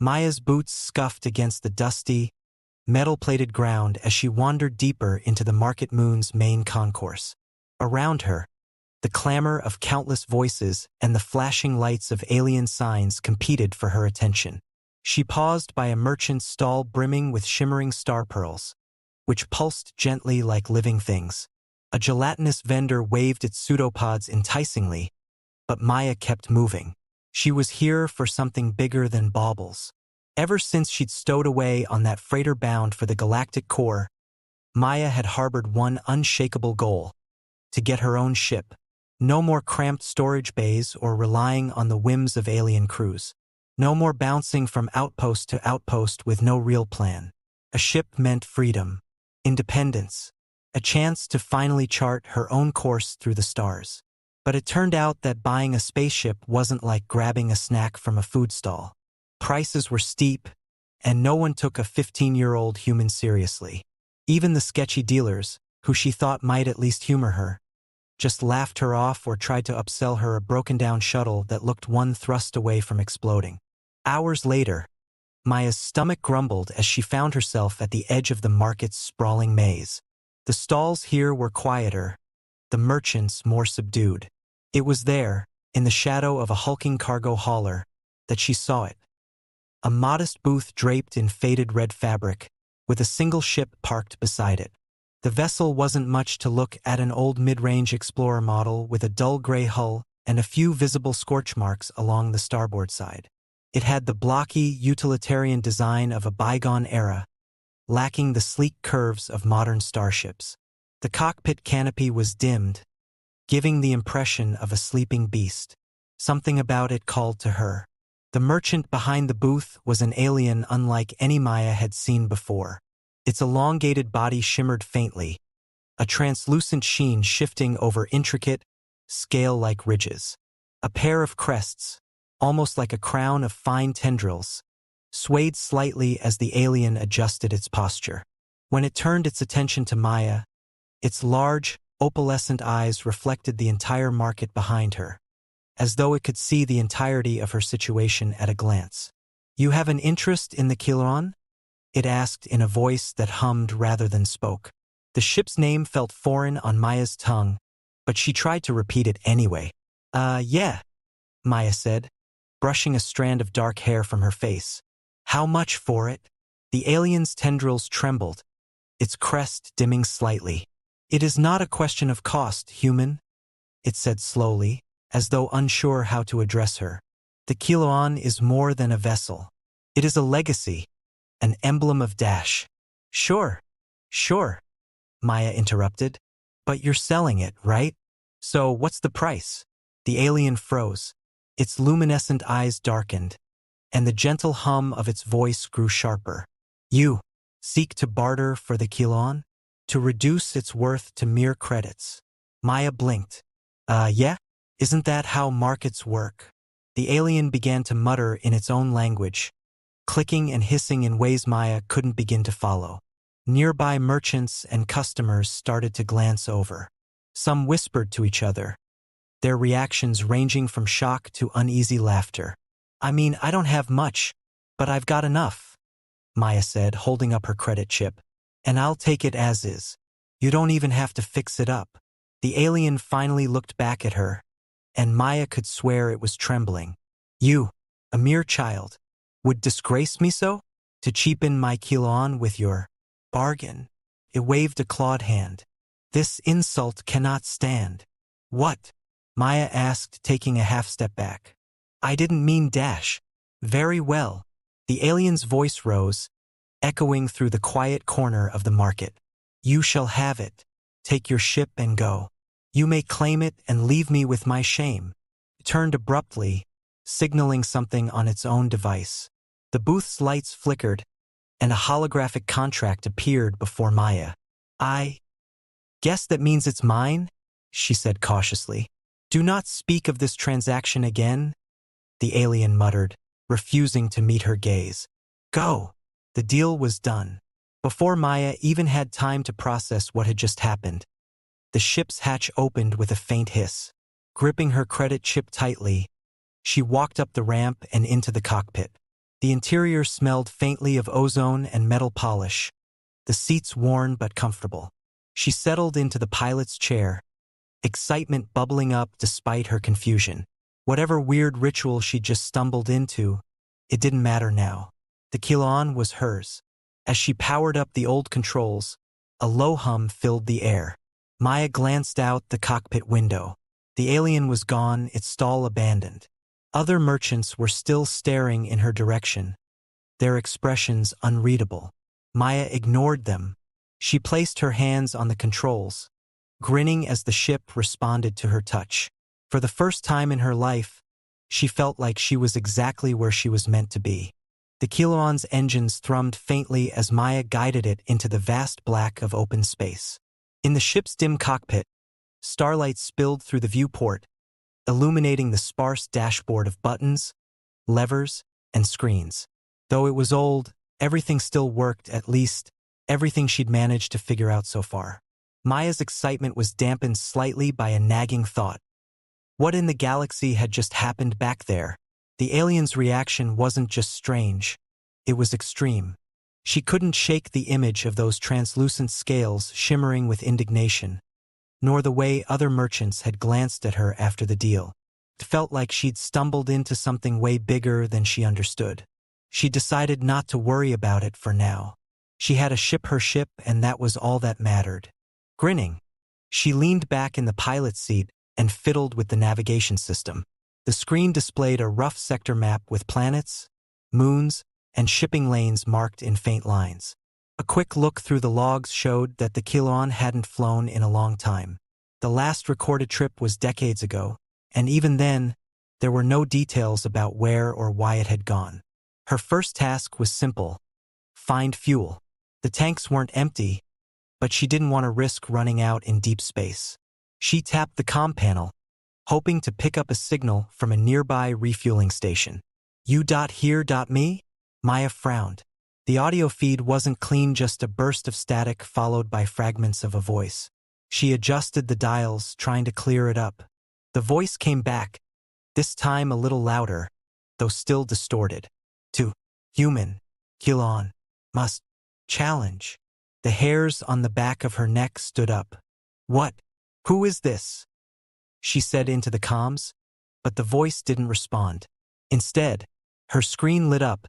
Maya's boots scuffed against the dusty, metal-plated ground as she wandered deeper into the Market Moon's main concourse. Around her, the clamor of countless voices and the flashing lights of alien signs competed for her attention. She paused by a merchant's stall brimming with shimmering star pearls, which pulsed gently like living things. A gelatinous vendor waved its pseudopods enticingly, but Maya kept moving. She was here for something bigger than baubles. Ever since she'd stowed away on that freighter bound for the galactic core, Maya had harbored one unshakable goal: to get her own ship. No more cramped storage bays or relying on the whims of alien crews. No more bouncing from outpost to outpost with no real plan. A ship meant freedom, independence, a chance to finally chart her own course through the stars. But it turned out that buying a spaceship wasn't like grabbing a snack from a food stall. Prices were steep, and no one took a 15-year-old human seriously. Even the sketchy dealers, who she thought might at least humor her, just laughed her off or tried to upsell her a broken-down shuttle that looked one thrust away from exploding. Hours later, Maya's stomach grumbled as she found herself at the edge of the market's sprawling maze. The stalls here were quieter, the merchants more subdued. It was there, in the shadow of a hulking cargo hauler, that she saw it. A modest booth draped in faded red fabric, with a single ship parked beside it. The vessel wasn't much to look at: an old mid-range explorer model with a dull gray hull and a few visible scorch marks along the starboard side. It had the blocky, utilitarian design of a bygone era, lacking the sleek curves of modern starships. The cockpit canopy was dimmed, giving the impression of a sleeping beast. Something about it called to her. The merchant behind the booth was an alien unlike any Maya had seen before. Its elongated body shimmered faintly, a translucent sheen shifting over intricate, scale-like ridges. A pair of crests, almost like a crown of fine tendrils, swayed slightly as the alien adjusted its posture. When it turned its attention to Maya, its large, opalescent eyes reflected the entire market behind her, as though it could see the entirety of her situation at a glance. "You have an interest in the Kilon?" it asked in a voice that hummed rather than spoke. The ship's name felt foreign on Maya's tongue, but she tried to repeat it anyway. Yeah," Maya said, brushing a strand of dark hair from her face. "How much for it?" The alien's tendrils trembled, its crest dimming slightly. "It is not a question of cost, human," it said slowly, as though unsure how to address her. "The Kilon is more than a vessel. It is a legacy, an emblem of Dash." Sure, Maya interrupted. "But you're selling it, right? So what's the price?" The alien froze. Its luminescent eyes darkened, and the gentle hum of its voice grew sharper. "You seek to barter for the Kilon? To reduce its worth to mere credits?" Maya blinked. Yeah? Isn't that how markets work?" The alien began to mutter in its own language, clicking and hissing in ways Maya couldn't begin to follow. Nearby merchants and customers started to glance over. Some whispered to each other, their reactions ranging from shock to uneasy laughter. "I mean, I don't have much, but I've got enough," Maya said, holding up her credit chip. "And I'll take it as is. You don't even have to fix it up." The alien finally looked back at her, and Maya could swear it was trembling. "You, a mere child, would disgrace me so? To cheapen my Kilon with your bargain?" It waved a clawed hand. "This insult cannot stand." "What?" Maya asked, taking a half step back. "I didn't mean Dash." "Very well." The alien's voice rose, echoing through the quiet corner of the market. "You shall have it. Take your ship and go. You may claim it and leave me with my shame." It turned abruptly, signaling something on its own device. The booth's lights flickered, and a holographic contract appeared before Maya. "I guess that means it's mine," she said cautiously. "Do not speak of this transaction again," the alien muttered, refusing to meet her gaze. "Go." The deal was done. Before Maya even had time to process what had just happened, the ship's hatch opened with a faint hiss. Gripping her credit chip tightly, she walked up the ramp and into the cockpit. The interior smelled faintly of ozone and metal polish, the seats worn but comfortable. She settled into the pilot's chair, excitement bubbling up despite her confusion. Whatever weird ritual she'd just stumbled into, it didn't matter now. The Kilon was hers. As she powered up the old controls, a low hum filled the air. Maya glanced out the cockpit window. The alien was gone, its stall abandoned. Other merchants were still staring in her direction, their expressions unreadable. Maya ignored them. She placed her hands on the controls, grinning as the ship responded to her touch. For the first time in her life, she felt like she was exactly where she was meant to be. The Kilon's engines thrummed faintly as Maya guided it into the vast black of open space. In the ship's dim cockpit, starlight spilled through the viewport, illuminating the sparse dashboard of buttons, levers, and screens. Though it was old, everything still worked, at least everything she'd managed to figure out so far. Maya's excitement was dampened slightly by a nagging thought. What in the galaxy had just happened back there? The alien's reaction wasn't just strange, it was extreme. She couldn't shake the image of those translucent scales shimmering with indignation, nor the way other merchants had glanced at her after the deal. It felt like she'd stumbled into something way bigger than she understood. She decided not to worry about it for now. She had her ship, and that was all that mattered. Grinning, she leaned back in the pilot's seat and fiddled with the navigation system. The screen displayed a rough sector map with planets, moons, and shipping lanes marked in faint lines. A quick look through the logs showed that the Kilon hadn't flown in a long time. The last recorded trip was decades ago, and even then, there were no details about where or why it had gone. Her first task was simple: find fuel. The tanks weren't empty, but she didn't want to risk running out in deep space. She tapped the comm panel, hoping to pick up a signal from a nearby refueling station. "You here, me?" Maya frowned. The audio feed wasn't clean, just a burst of static followed by fragments of a voice. She adjusted the dials, trying to clear it up. The voice came back, this time a little louder, though still distorted. "To human, Kilon, must challenge." The hairs on the back of her neck stood up. "What? Who is this?" she said into the comms, but the voice didn't respond. Instead, her screen lit up,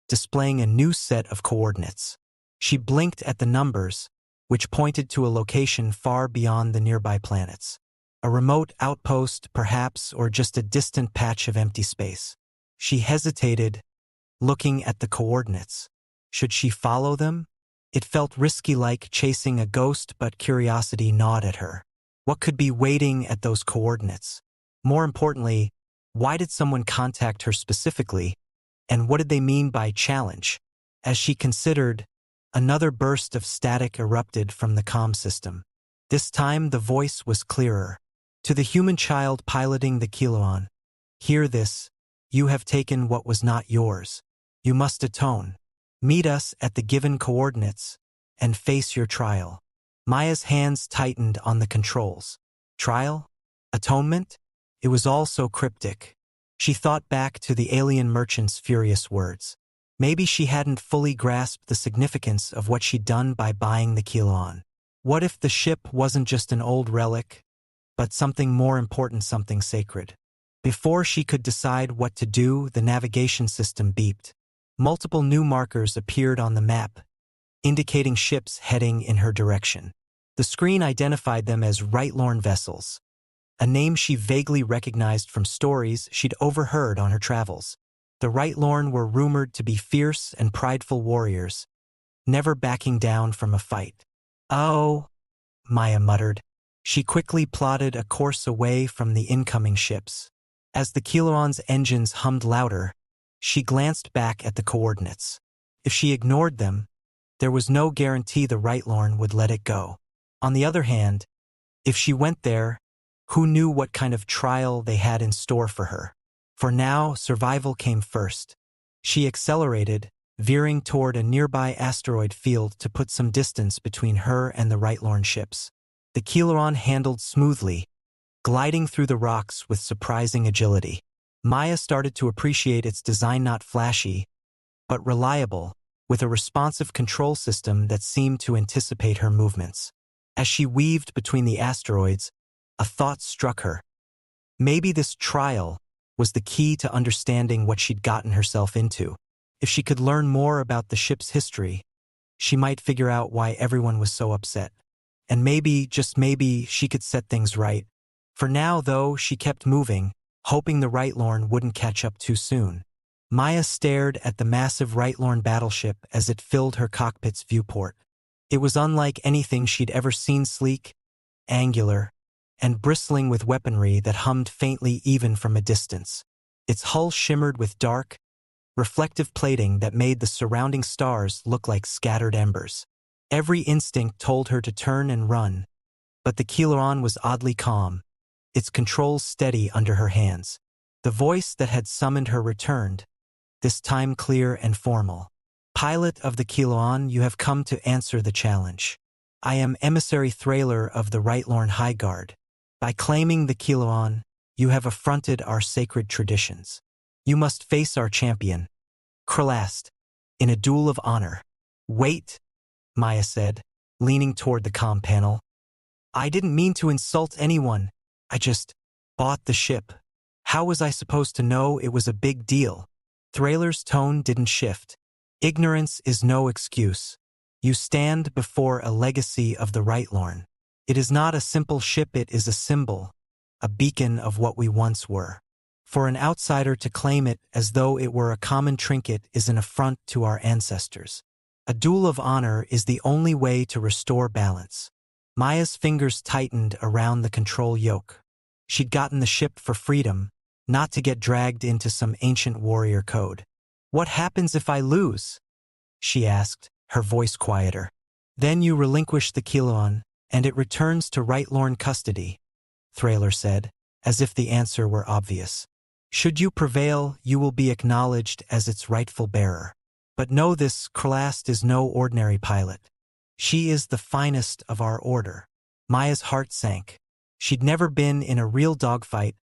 displaying a new set of coordinates. She blinked at the numbers, which pointed to a location far beyond the nearby planets. A remote outpost, perhaps, or just a distant patch of empty space. She hesitated, looking at the coordinates. Should she follow them? It felt risky, like chasing a ghost, but curiosity gnawed at her. What could be waiting at those coordinates? More importantly, why did someone contact her specifically, and what did they mean by challenge? As she considered, another burst of static erupted from the comm system. This time the voice was clearer. "To the human child piloting the Kilon, hear this: you have taken what was not yours. You must atone. Meet us at the given coordinates and face your trial." Maya's hands tightened on the controls. Trial? Atonement? It was all so cryptic. She thought back to the alien merchant's furious words. Maybe she hadn't fully grasped the significance of what she'd done by buying the Kilon. What if the ship wasn't just an old relic, but something more important, something sacred? Before she could decide what to do, the navigation system beeped. Multiple new markers appeared on the map, indicating ships heading in her direction. The screen identified them as Right-Lorn vessels, a name she vaguely recognized from stories she'd overheard on her travels. The Right-Lorn were rumored to be fierce and prideful warriors, never backing down from a fight. "Oh," Maya muttered. She quickly plotted a course away from the incoming ships. As the Kilon's engines hummed louder, she glanced back at the coordinates. If she ignored them, there was no guarantee the Right-Lorn would let it go. On the other hand, if she went there, who knew what kind of trial they had in store for her? For now, survival came first. She accelerated, veering toward a nearby asteroid field to put some distance between her and the Right-Lorn ships. The Kilon handled smoothly, gliding through the rocks with surprising agility. Maya started to appreciate its design, not flashy, but reliable, with a responsive control system that seemed to anticipate her movements. As she weaved between the asteroids, a thought struck her. Maybe this trial was the key to understanding what she'd gotten herself into. If she could learn more about the ship's history, she might figure out why everyone was so upset. And maybe, just maybe, she could set things right. For now, though, she kept moving, hoping the Rightlorn wouldn't catch up too soon. Maya stared at the massive Rightlorn battleship as it filled her cockpit's viewport. It was unlike anything she'd ever seen, sleek, angular, and bristling with weaponry that hummed faintly even from a distance. Its hull shimmered with dark, reflective plating that made the surrounding stars look like scattered embers. Every instinct told her to turn and run, but the Kiloan was oddly calm, its controls steady under her hands. The voice that had summoned her returned, this time clear and formal. "Pilot of the Kiloan, you have come to answer the challenge. I am Emissary Thrailer of the Rightlorn High Guard. By claiming the Kiloan, you have affronted our sacred traditions. You must face our champion, Krelast, in a duel of honor." "Wait," Maya said, leaning toward the comm panel. "I didn't mean to insult anyone. I just bought the ship. How was I supposed to know it was a big deal?" Thrailer's tone didn't shift. "Ignorance is no excuse. You stand before a legacy of the Rightlorn. It is not a simple ship, it is a symbol, a beacon of what we once were. For an outsider to claim it as though it were a common trinket is an affront to our ancestors. A duel of honor is the only way to restore balance." Maya's fingers tightened around the control yoke. She'd gotten the ship for freedom, not to get dragged into some ancient warrior code. "What happens if I lose?" she asked, her voice quieter. "Then you relinquish the Kiloan, and it returns to Rightlorn custody," Thrailer said, as if the answer were obvious. "Should you prevail, you will be acknowledged as its rightful bearer. But know this, Krelast is no ordinary pilot. She is the finest of our order." Maya's heart sank. She'd never been in a real dogfight,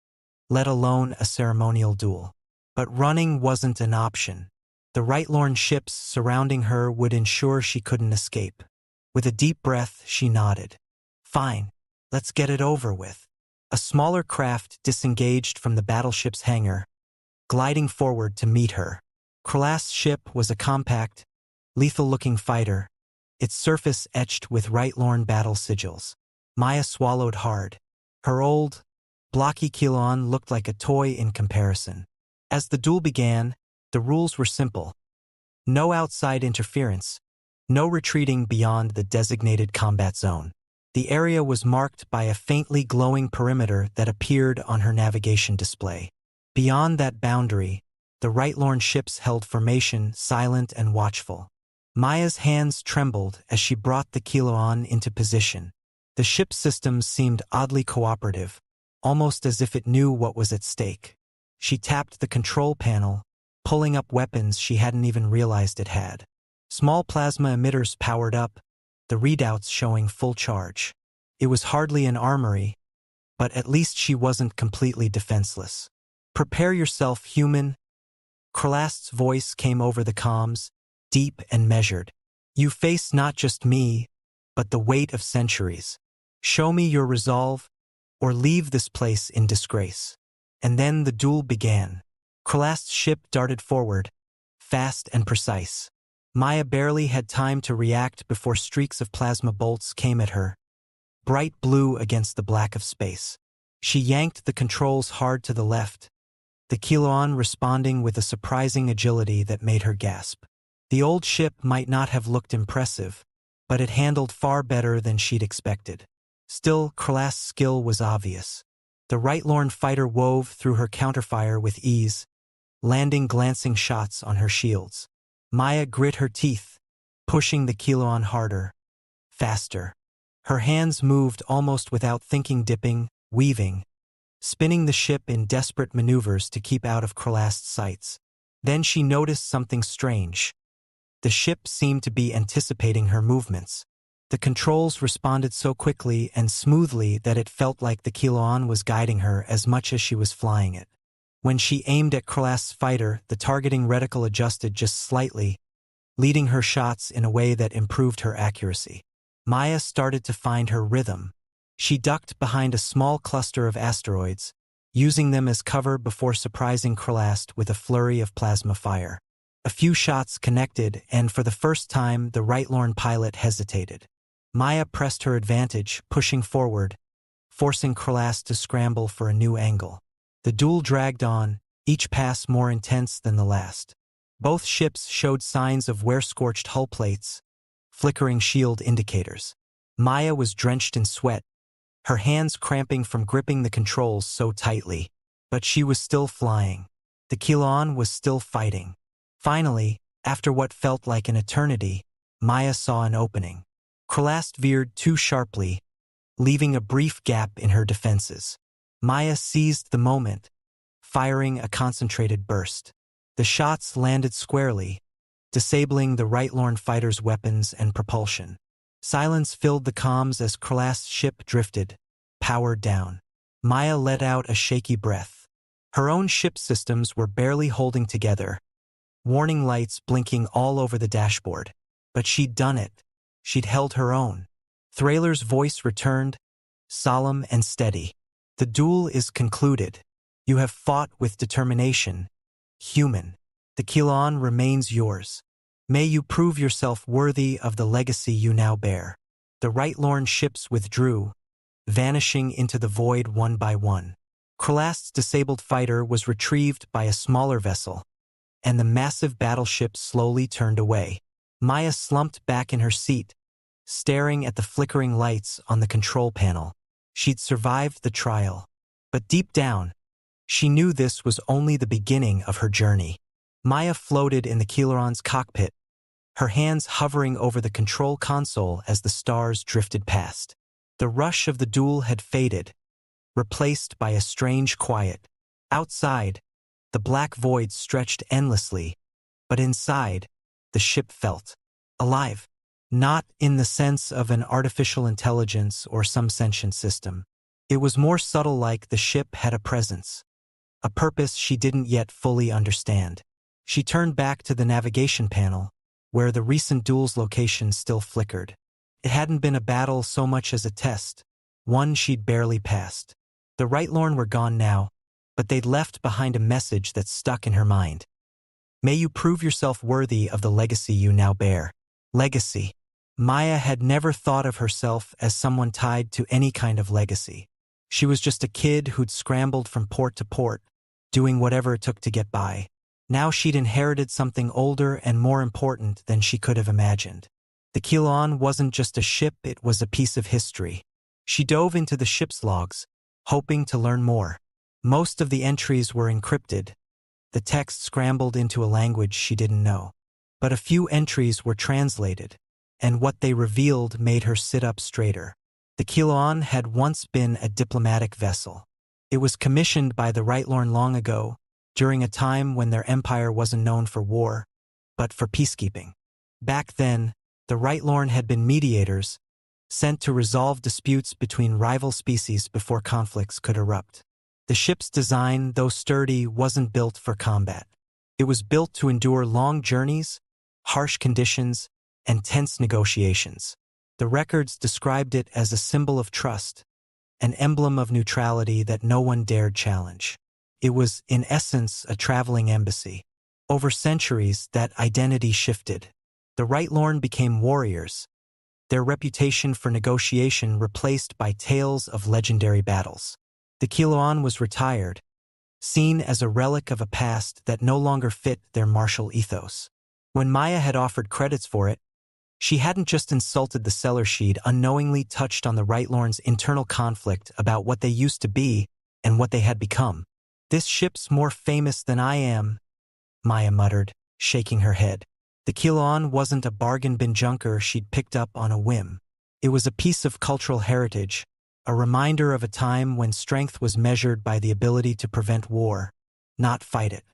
let alone a ceremonial duel. But running wasn't an option. The Rightlorn ships surrounding her would ensure she couldn't escape. With a deep breath, she nodded. "Fine, let's get it over with." A smaller craft disengaged from the battleship's hangar, gliding forward to meet her. Krelast's ship was a compact, lethal-looking fighter, its surface etched with Rightlorn battle sigils. Maya swallowed hard. Her old, blocky Kiloan looked like a toy in comparison. As the duel began, the rules were simple. No outside interference, no retreating beyond the designated combat zone. The area was marked by a faintly glowing perimeter that appeared on her navigation display. Beyond that boundary, the Rightlorn ships held formation, silent and watchful. Maya's hands trembled as she brought the Kiloan into position. The ship's systems seemed oddly cooperative, almost as if it knew what was at stake. She tapped the control panel, pulling up weapons she hadn't even realized it had. Small plasma emitters powered up, the readouts showing full charge. It was hardly an armory, but at least she wasn't completely defenseless. "Prepare yourself, human." Krelast's voice came over the comms, deep and measured. "You face not just me, but the weight of centuries. Show me your resolve, or leave this place in disgrace." And then the duel began. Krelast's ship darted forward, fast and precise. Maya barely had time to react before streaks of plasma bolts came at her, bright blue against the black of space. She yanked the controls hard to the left, the Kiloan responding with a surprising agility that made her gasp. The old ship might not have looked impressive, but it handled far better than she'd expected. Still, Krelast's skill was obvious. The Rightlorn fighter wove through her counterfire with ease, landing glancing shots on her shields. Maya grit her teeth, pushing the Kiloan harder, faster. Her hands moved almost without thinking, dipping, weaving, spinning the ship in desperate maneuvers to keep out of Krelast's sights. Then she noticed something strange. The ship seemed to be anticipating her movements. The controls responded so quickly and smoothly that it felt like the Kiloan was guiding her as much as she was flying it. When she aimed at Kralast's fighter, the targeting reticle adjusted just slightly, leading her shots in a way that improved her accuracy. Maya started to find her rhythm. She ducked behind a small cluster of asteroids, using them as cover before surprising Kralast with a flurry of plasma fire. A few shots connected, and for the first time, the Right-Lorn pilot hesitated. Maya pressed her advantage, pushing forward, forcing Kralast to scramble for a new angle. The duel dragged on, each pass more intense than the last. Both ships showed signs of wear-scorched hull plates, flickering shield indicators. Maya was drenched in sweat, her hands cramping from gripping the controls so tightly. But she was still flying. The Kilon was still fighting. Finally, after what felt like an eternity, Maya saw an opening. Kralast veered too sharply, leaving a brief gap in her defenses. Maya seized the moment, firing a concentrated burst. The shots landed squarely, disabling the Right-Lorn fighter's weapons and propulsion. Silence filled the comms as Kralast's ship drifted, power down. Maya let out a shaky breath. Her own ship systems were barely holding together, warning lights blinking all over the dashboard. But she'd done it. She'd held her own. Thrailer's voice returned, solemn and steady. The duel is concluded. You have fought with determination. Human. The Kilon remains yours. May you prove yourself worthy of the legacy you now bear. The Right-Lorn ships withdrew, vanishing into the void one by one. Kralast's disabled fighter was retrieved by a smaller vessel, and the massive battleship slowly turned away. Maya slumped back in her seat, staring at the flickering lights on the control panel. She'd survived the trial, but deep down, she knew this was only the beginning of her journey. Maya floated in the Kilron's cockpit, her hands hovering over the control console as the stars drifted past. The rush of the duel had faded, replaced by a strange quiet. Outside, the black void stretched endlessly, but inside, the ship felt alive. Not in the sense of an artificial intelligence or some sentient system. It was more subtle, like the ship had a presence, a purpose she didn't yet fully understand. She turned back to the navigation panel, where the recent duel's location still flickered. It hadn't been a battle so much as a test, one she'd barely passed. The Right-Lorn were gone now, but they'd left behind a message that stuck in her mind. May you prove yourself worthy of the legacy you now bear. Legacy. Maya had never thought of herself as someone tied to any kind of legacy. She was just a kid who'd scrambled from port to port, doing whatever it took to get by. Now she'd inherited something older and more important than she could have imagined. The Kilon wasn't just a ship, it was a piece of history. She dove into the ship's logs, hoping to learn more. Most of the entries were encrypted, the text scrambled into a language she didn't know. But a few entries were translated, and what they revealed made her sit up straighter. The Kilon had once been a diplomatic vessel. It was commissioned by the Right-Lorn long ago, during a time when their empire wasn't known for war, but for peacekeeping. Back then, the Right-Lorn had been mediators, sent to resolve disputes between rival species before conflicts could erupt. The ship's design, though sturdy, wasn't built for combat. It was built to endure long journeys, harsh conditions, and tense negotiations. The records described it as a symbol of trust, an emblem of neutrality that no one dared challenge. It was, in essence, a traveling embassy. Over centuries, that identity shifted. The Right-Lorn became warriors, their reputation for negotiation replaced by tales of legendary battles. The Kilon was retired, seen as a relic of a past that no longer fit their martial ethos. When Maya had offered credits for it, she hadn't just insulted the seller, she'd unknowingly touched on the Right-Lorn's internal conflict about what they used to be and what they had become. This ship's more famous than I am, Maya muttered, shaking her head. The Kilon wasn't a bargain bin junker she'd picked up on a whim. It was a piece of cultural heritage, a reminder of a time when strength was measured by the ability to prevent war, not fight it.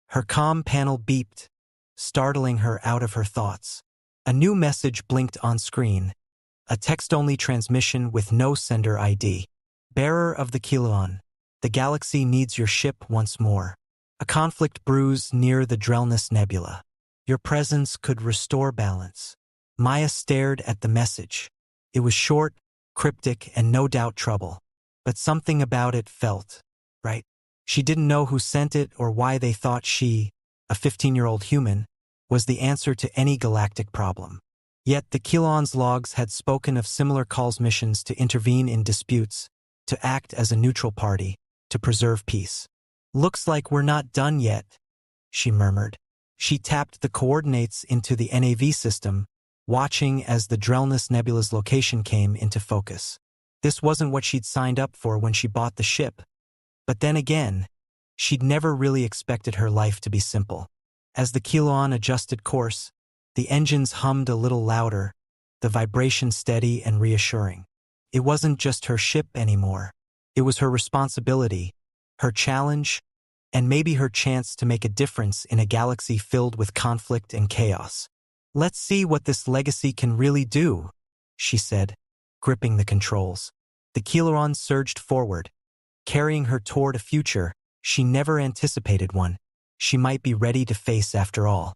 Her comm panel beeped, startling her out of her thoughts. A new message blinked on screen, a text-only transmission with no sender ID. Bearer of the Kilon, The galaxy needs your ship once more. A conflict brews near the Drellness Nebula. Your presence could restore balance. Maya stared at the message. It was short, cryptic, and no doubt trouble. But something about it felt right. She didn't know who sent it or why they thought she, a 15-year-old human, was the answer to any galactic problem. Yet the Kilon's logs had spoken of similar calls missions to intervene in disputes, to act as a neutral party, to preserve peace. "Looks like we're not done yet," she murmured. She tapped the coordinates into the NAV system, watching as the Drellness Nebula's location came into focus. This wasn't what she'd signed up for when she bought the ship. But then again, she'd never really expected her life to be simple. As the Kilon adjusted course, the engines hummed a little louder, the vibration steady and reassuring. It wasn't just her ship anymore. It was her responsibility, her challenge, and maybe her chance to make a difference in a galaxy filled with conflict and chaos. "Let's see what this legacy can really do," she said, gripping the controls. The Kilon surged forward, carrying her toward a future she never anticipated one she might be ready to face after all.